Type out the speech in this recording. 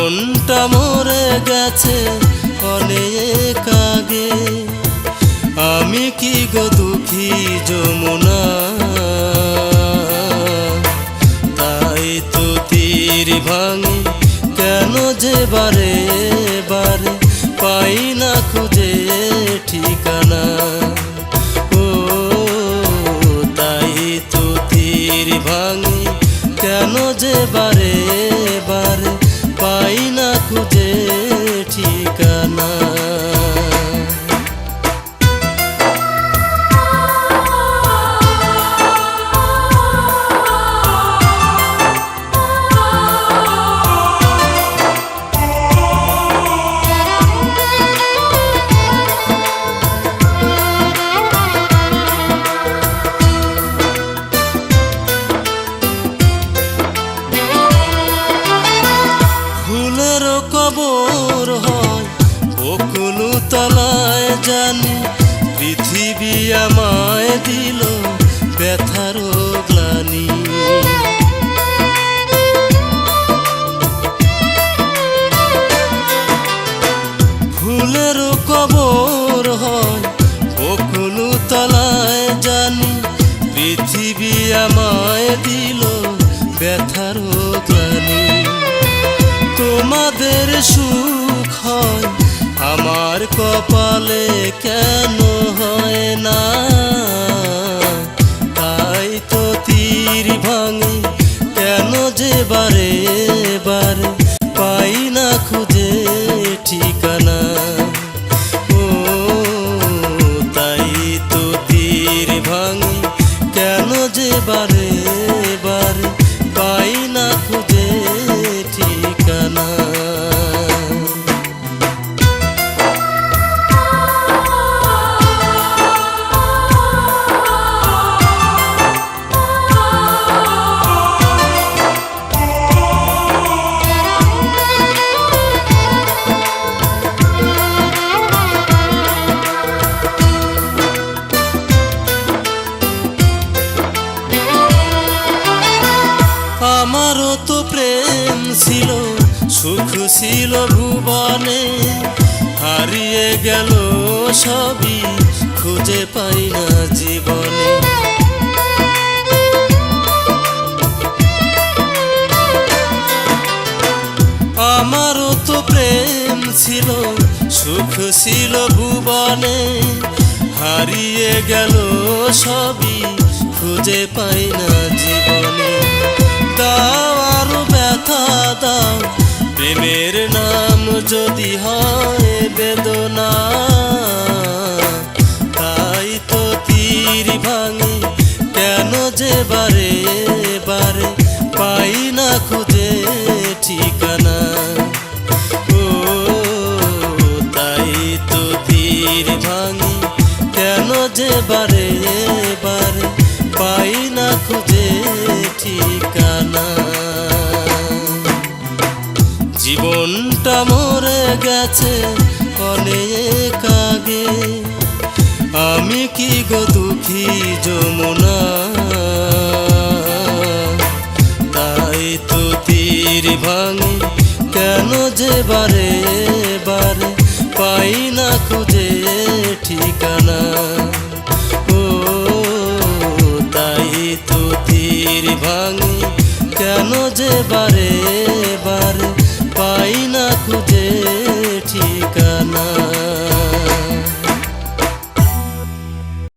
জীবনটা মরে গেছে অনেক আগে। আমি কি গো দুঃখী যমুনা, তাই তো তীর ভাঙি কেন যে বারে বারে পাই না খুঁজে ঠিকানা। ও তাই তো তীর ভাঙি কেন যে বারে বারে পাই না খুঁজে ঠিকানা। কবর হয় বকুল তলায় জানি, পৃথিবী আমায় দিল ব্যথার গ্লানি। ফুলের কবর হয় বকুল তলায় জানি, পৃথিবী আমায় দিল ব্যথার গ্লানি। তোমাদের সুখ হয় আমার কপালে কেন হয় না, তাই তো তীর ভাঙে কেন যে বারে বারে পাই না খুঁজে ঠিকানা। ও তাই তো তীর ভাঙে কেন যে বারে বারে পাই না খুঁজে ঠিকানা। আমারও তো প্রেম ছিল, সুখ ছিল ভুবনে, হারিয়ে গেল সবই খুঁজে পাই না জীবনে। আমারও তো প্রেম ছিল, সুখ ছিল ভুবনে, হারিয়ে গেল সবই খুঁজে পাই না জীবনে। দাও আরো ব্যথা দাও, প্রেমের নাম যদি হয় বেদনা, তাই তো তীর ভাঙি কেন যে বারে বারে পাই না খুঁজে ঠিকানা। ও তাই তো তীর ভাঙি কেন যে বারে বারে পাই না খুঁজে ঠিকানা। জীবনটা মরে গেছে অনেক আগে। আমি কি গো দুঃখী যমুনা, তাই তো তীর ভাঙি কেন যে বারে বারে পাই না খুঁজে ঠিকানা। ও তাই তো তীর ভাঙি কেন যে বারে বারে পাই না খুঁজে ঠিকানা।